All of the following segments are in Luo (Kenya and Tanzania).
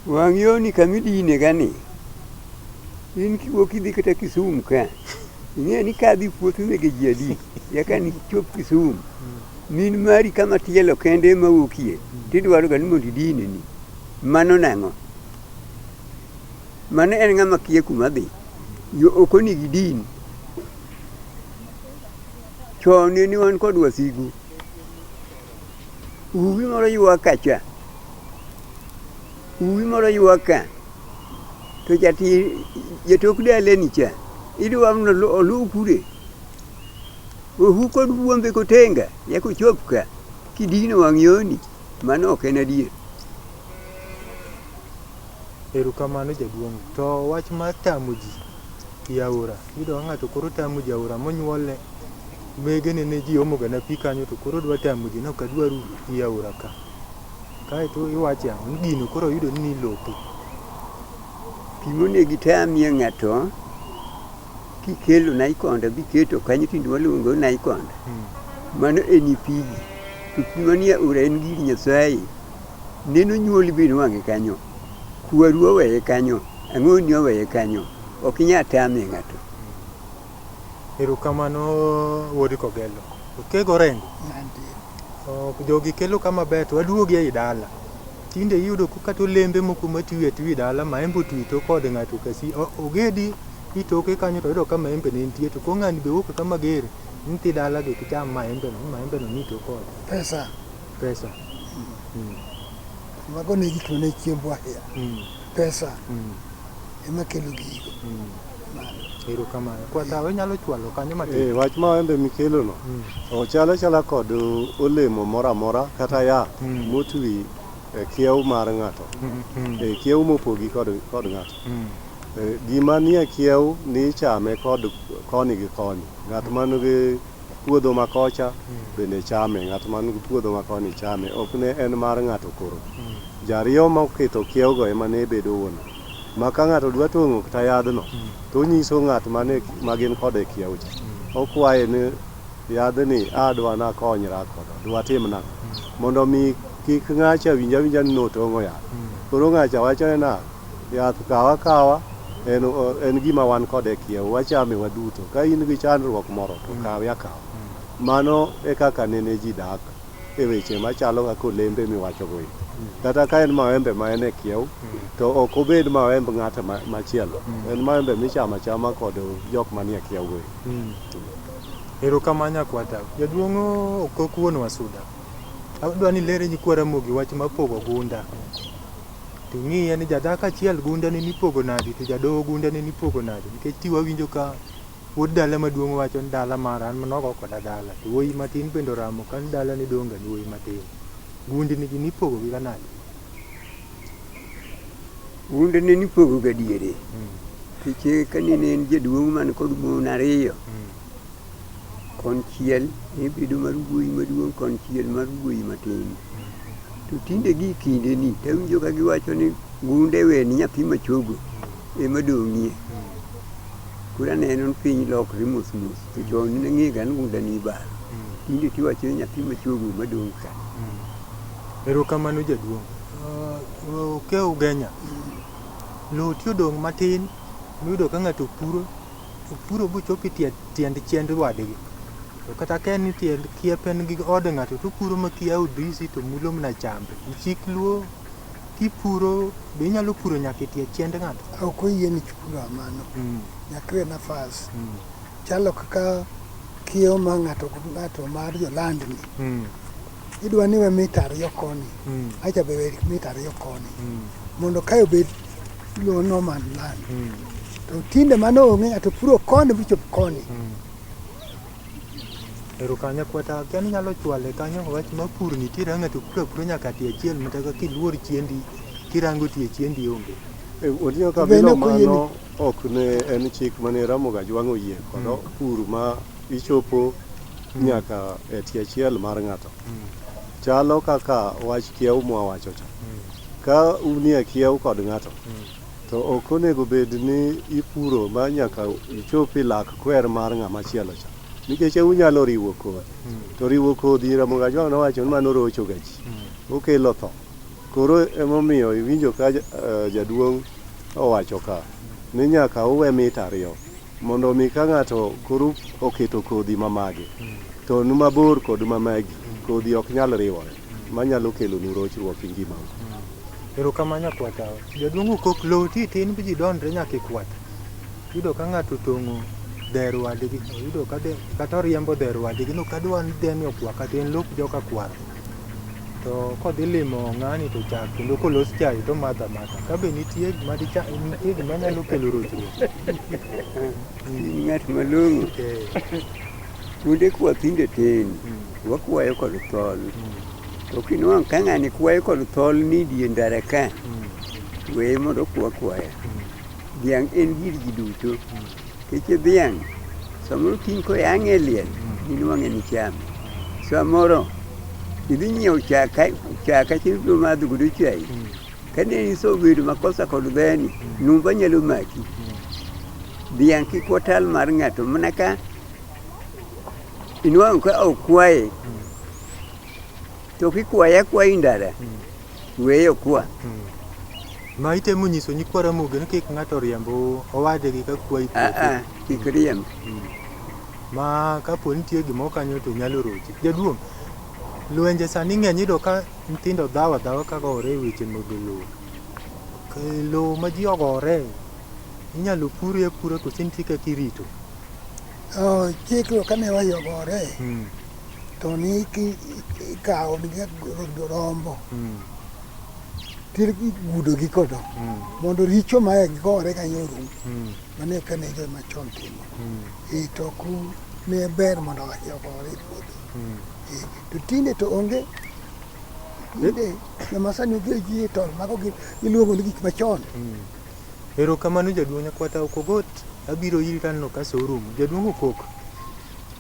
Wang yo ni kamidine gani. In kiwuok idhi kata Kisumu ka. Ing'e ni kadhi puotho mege ji adi. Yaka ni chop Kisumu. Min mari kama tielo kende ma wuokie. Tidwaro ga ni mondo idine ni. Mano nang'o. Mano en ng'ama kia kuma dhi. Yo okoni gi din. Chon ni wan kod wasigu. Uwi moro ywak kacha. Uwi moro ywak ka. To jati jatok dale ni cha. Idwa no olu kure. Ohu kod buombe kotenga. Yako chop ka. Kidino wang yoni. Mano ok en adier. Erokamano jaduong'. To wach mar tamo ji yaura. Iyudo ng'ato koro tamo ji yaura monyuole. Megene ne ji omoga na pi kanyo to koro dwa tamo ji nok adwaru yaura ka. Kaeto iwacho ang'o ni gino koro yudo ni lope. Pi monegi tamie ng'ato kikelo naikonda biketo kanyo tindo waluongo naikonda. Mano eni pigi. To pi manie aora en gir Nyasaye. Neno nyuoli bende wang'e kanyo. Kwaru oweye kanyo. Ang'oni oweye kanyo. Ok inyal tamie ng'ato. Erokamano wuodi Kogelo. Okego rengo. Jogi kelo kama ber to waduogi ei dala. Tinde iyudo kata olembe moko matwi atwi dala maembe otwi to kod ng'ato kasi ogedi itoke kanyo to yudo ka maembe ne nitie to kong'ani be wuok kama gere nti dala ge kicham maembe no nito kod pesa. Mago ne gik mane chiembo ahinya. Pesa. Ema kelo gigo. Erokamano. Kwata nyalo chwalo kanyo matin. Wach maembe mikelo no. Ochala kod olemo moro amora kata yath motwi kiew mar ng'ato. Kiew mopogi kod ng'ato. Gima nie kiew ni chame kod koni gi koni. Ng'at man gi puodho makocha bende chame. Ng'at man gi puodho makoni chame. Ok ne en mar ng'ato koro. Jariyo ma oketo kiew go ema ne bedo wuon. Ma ka ng'ato dwa tong'o kata yadhno to nyiso ng'at magin kode kiew cha. Okwaye ni yadhni adwa na konyra kodo. Dwa timna. Mondo mi kik ng'acha winja ni notong'o yath. Koro ng'acha wacho na yath kawa en gima wan kode kiew. Wachame waduto. Ka in gi chandruok moro to kawe akawa. Mano e kaka nene ji dak e weche machalo kaka olembe miwacho go. Kata ka en maembe ma en e kiew to ok obed maembe ng'ata machielo. En maembe michama chama kod jok manie kiew go. Erokamano Kwata. Jaduong' ok okuonwa suda. Adwa ni lere nyikwara mogi wach mapogo gunda. To ng'iye ni jadak achiel gunda ne nipogo nadi to jadoho gunda ne nipogo nadi. Nikech ti wawinjo ka wuod dala maduong' wacho ni dala mara an manogo koda dala. To wuoyi matin bende ramo ka ni dala ni donga ni wuoyi matin. Gundi ni nipogo gi kanadi. Gunde ne nipogo ga diere. Kiche kanine en jaduong' man kod mon ariyo. Konchiel ibedo mar wuoyi maduong', konchiel mar wuoyi matin. To tinde gi kinde ni tawinjo ka giwacho ni gunde we ni nyathi machogo ema dong'ie. Kura neno piny lokre mos. To chon ne ng'e ga ni gunda ni baro. Tinde tiwacho ni nyathi machogo madong' ka. Erokamano jaduong'. Ke ugenya. Lo tiodong' matin. Miyudo ka ng'ato puro bochopi tiend chiend wadgi. To kata ka ni tiend kiepen gi od ng'ato to puro makia udisi to mulo mna chambe. Chik luo kipuro be inyalo puro nyaka tie chiend ng'ato. Ok oyieni puro mano. Nyakre nafas. Chalo kaka kiew ma ng'ato mar jolandni. Idwa ni we mita ariyo koni. Acha be we mita ariyo koni. Mondo kayo bed lo no man land. To tinde mano onge ng'ato puro koni bichop koni. Erokamano Kwata. Kiani nyalo chwale kanyo wach mapur nitiere ng'ato puro nyaka tie achiel mataka kiluor chiendi kirango tie chiendi onge. Odinyo kabilo mano ok ne en chik mane Ramogi jwang'o yie kod pur ma ichopo nyaka e tie achiel mar ng'ato. Chalo kaka wach kiew mwawacho cha. Ka unie kiew kod ng'ato to ok onego bed ni ipuro ma nyaka ichopi lak kwer mar ng'ama chielo cha. Nikech unyalo riwo kodhi. To riwo kodhi Ramogi jwang'o nowacho ni mano rocho ga ji. Okelo tho. Koro emomiyo iwinjo ka jaduong' owacho ka ni nyaka uwe mita 2 mondo mi ka ng'ato koro oketo kodhi mamage to nu mabor kod mamagi kodhi ok nyal riwore manyalo kelo nu rochruok e ngimau. Erokamano nyakwata. Jaduong' kok lowo tin bi ji donre nyaka ikwat. Yudo ka ng'ato tong'o dher wadgi, yudo kata oriembo dher wadgi no kadwa ni dheni okwa kata en lop joka kwar. To kodhi limo ng'ani to chak kendo kolos chai to madho amadha. Kabe nitie gima nyalo kelo rochruok. Ng'at malong'o. Kuonde kwath tinde tin. Wakwayo kod thol. To kinwang' ka ng'ani kwayo kod thol ni die ndara ka. Weye mondo kwaya. Dhiang' en gir ji duto. Keche dhiang' samoro kiny koyang' e liel, inwang'e ni chame. Samoro idhi nyiewo chak chiro madho godo chai. Kane iso bedo makosa kod dheni, numba nyalo maki. Dhiang' kik watal mar ng'ato mana ka inwang'o ka okwaye. To kikwaya ndara, weyo kwa. Ma itemo nyiso nyikwa Ramogi ni kik ng'ato riembo owadgi ka kwayi puothe. Kik riemb. Ma kapo nitie gimoro kanyo to nyalo rochi. Jaduong', lwenje sani ng'eny iyudo ka nyithindo dhawa ka gore e weche mag lowo. Lowo ma ji ogore, inyalo pure apura koso nitie kaka irito. Chike kane wayogore, to ni ikawo rombo. Gudogi kodo mondo richo ma gigore kanyo rum. Mane kane joma chon timo. To ku ne ber mondo wayogore e puodho. To tinde to onge. Tinde joma sani oger ji e tol mago giluongo ni gik machon. Erokamano jaduong' nyakwata Okogot, abiro iri kanyo kaso orumo. Jaduong' Okok,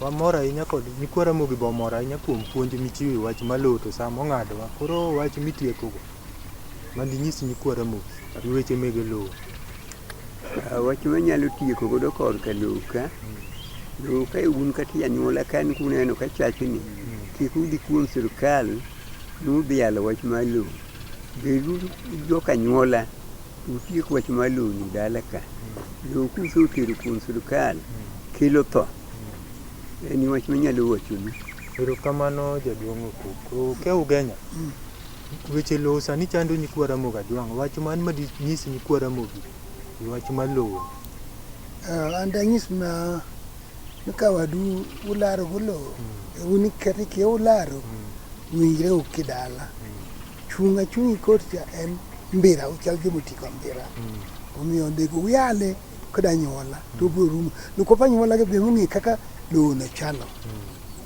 wamor ahinya kod nyikwa Ramogi be omor ahinya kuom puonj michiwo e wach malo to sama ong'adowa. Koro wach mitiekogo mandinyis nyikwa Ramogi e weche meg lowo. Wach manyalo tieko godo korka lowo ka. Lowo ka un kata anyuola kan kuneno ka chachni. Kik udhi kuom sirkal nudhi yalo wach mar lowo. Bedu joka anyuola utiek wach mar lowo ni dala ka. Lowo kusotero kuom sirkal kelo tho. En wach manyalo wachoni. Erokamano jaduong' Okok. Ke ugenya. Weche lowo sani chando nyikwa Ramogi Ajwang'. Wach man madinyis nyikwa Ramogi e wach mar lowo. An danyis ka wadu ularo go lowo. Uni kata kia ularo. Winjre ukidala. Chunga chungi kocha en mbira uchal jomotiko mbira. Omiyo ndego uyale kod anyuola to biro rumo. Nukopa anyuola ge biro kaka lowo no chalo.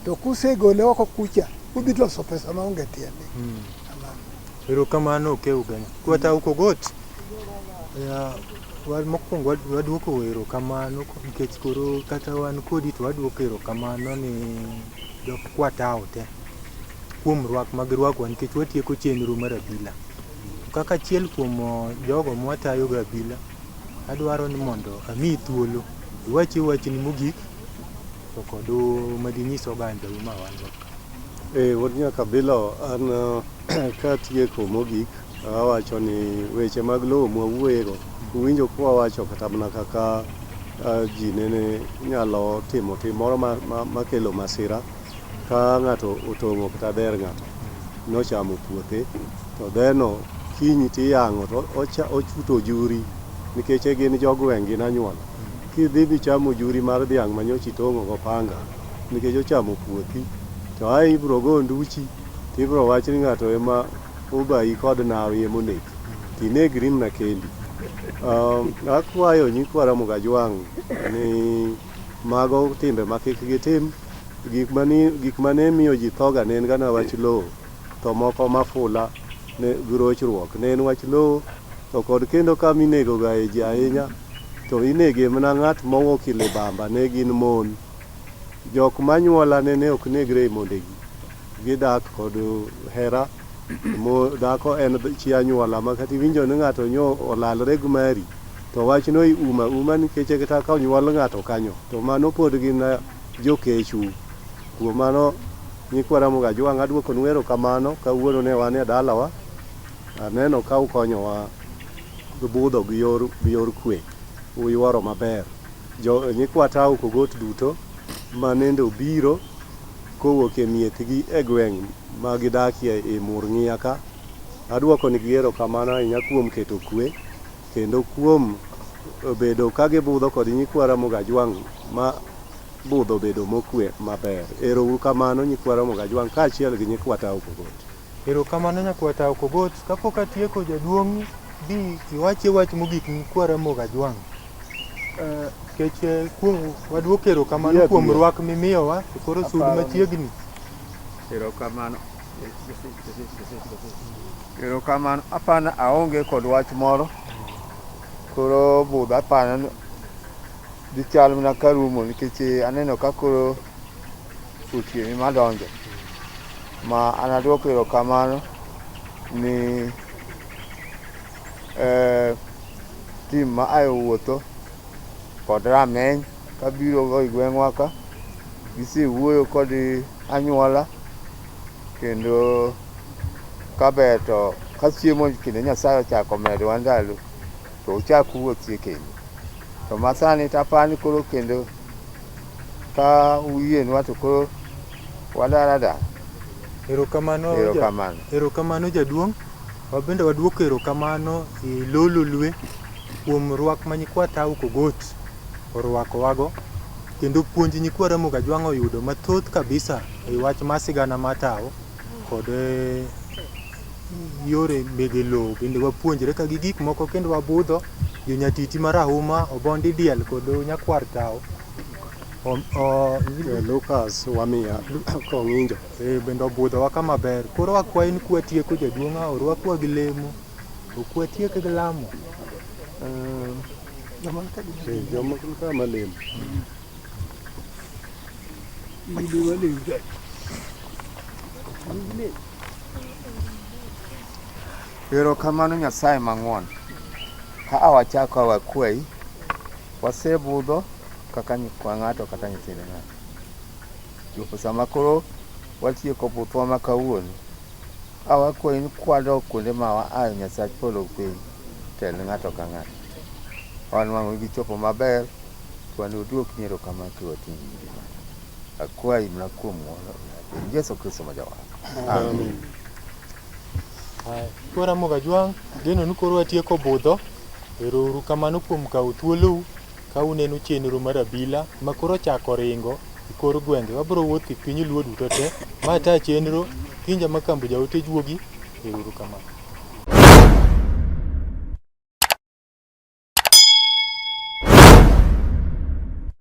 To kusegole oko kucha udhi loso pesa maonge tiende. Erokamano ke ugenya. Kwata Okogot. Mokwongo waduoko erokamano nikech koro kata wan kodi to waduoko erokamano ni jok kwatao te kuom rwak mag rwakwa nikech watieko chenro mar abila. Kaka achiel kuom jogo mwatayo ga abila, adwaro ni mondo ami thuolo iwachi wachni mogik to kod madinyis oganda ma wan go. Wod nyaka bilo an katieko mogik awacho ni weche mag lowo mwawuoyego uwinjo kwa wacho kata mana kaka ji nene nyalo timo moro makelo masira ka ng'ato otong'o kata der ng'ato nochamo puothe to dheno kiny tiyang'o to ochuto juri nikech gin jogweng' gin anyuola. Kidhi bichamo juri mar dhiang' manyochi tong'o gopanga nikech ochamo puothi to ai ibro go nduchi tibro wach ni ng'ato ema ubai kod nawi emoneki tinegri mna kendi. Akwayo nyikwa Ramogi Ajwang' ni mago timbe makik gitim. Gik mane miyo ji thoga ne en gana wach lowo to moko mafula ne girochruok ne en wach lowo to kod kendo kama inego ga ji ahinya to inege mana ng'at mowuok Libamba ne gin mon. Jok manyuola ne ok negre e mondegi. Gidak kod hera. Dhako en chi anyuola ma kata iwinjo ni ng'ato nyo olalre gi mari to wachno uma nikech kata ka onyuol ng'ato kanyo to mano pod gin jokechu. Kuom mano nyikwa Ramogi Ajwang' aduoko nwero kamano kawuono ne wan e dalawa aneno ka ukonyowa budho gi yor kwe, uyuoro maber. Nyikwa Tao Kogot duto manende obiro kowuok e miethgi e gweng' ma gidakie e Murng'ia ka, adwoko nigi erokamano ahinya kuom keto kwe kendo kuom bedo ka gibudho kod nyikwa Ramogi Ajwang' ma budho bedo mokwe maber. Erouru kamano nyikwa Ramogi Ajwang' kaachiel gi nyikwa Tao Kogot. Erokamano nyakwa Tao Kogot. Kapok atieko jaduong' bi iwachi wach mogik nyikwa Ramogi Ajwang'. Keche kuom wadwoko erokamano kuom rwak mimiyowa koro sud machiegni. Erokamano, apana aonge kod wach moro. Koro budho apana dhi chal mana karumo nikech aneno ka koro otieno madonjo. Ma an adwoko erokamano ni tim ma ayo wuotho kod rameny kabiro go i gweng'wa ka, gisewuoyo kod anyuola kendo kaber to ka chiemo kendo Nyasaye ochako medowa ndalo to uchak wuothie kendo. To masani tapani koro kendo ka uyienwa to koro wadara. Erokamano jaduong'. Wabende wadwoko erokamano e Lolo Lwe kuom rwak ma nyikwa Tao Kogot orwakowago kendo puonj nyikwa Ramogi Ajwang' oyudo mathoth kabisa e wach mar sigana mar Tao kod yore mege lowo. Bende wapuonjre ka gi gik moko kendo wabudho jonyatiti marahuma, obondi diel kod nyakwar Tao. Lucas Wamiya kong'injo. Bende obudhowa ka maber. Koro wakwayi ni kwatieko jaduong'a orwakwa gi lemo, ok watiek gi lamo. Joma ka malemo. Erokamano Nyasaye mang'won. Ka awachako wakwayi, wasebudho kaka nyikwa ng'ato kata nyithind ng'ato. Chopo sama koro watieko buthwa ma kawuono, awakwayi ni kwadok kuonde ma waayo Nyasach polo piny tel ng'ato ka ng'ato. Wan wang'o gichopo maber, kwan uduok ni erokamano kiwating'o ngima. Akwayi mana kuom ng'wono Yesu Kristo ma Jawar. Amen. Nyikwa Ramogi Ajwang', geno ni koro watieko budho. Erouru kamano kuom kawo thuolou ka uneno chenro mar abila ma koro chako ringo e kor gwenge. Wabiro wuotho e piny luo duto te. Ma ta chenro Kinja Makambo jaote juogi. Erouru kamano.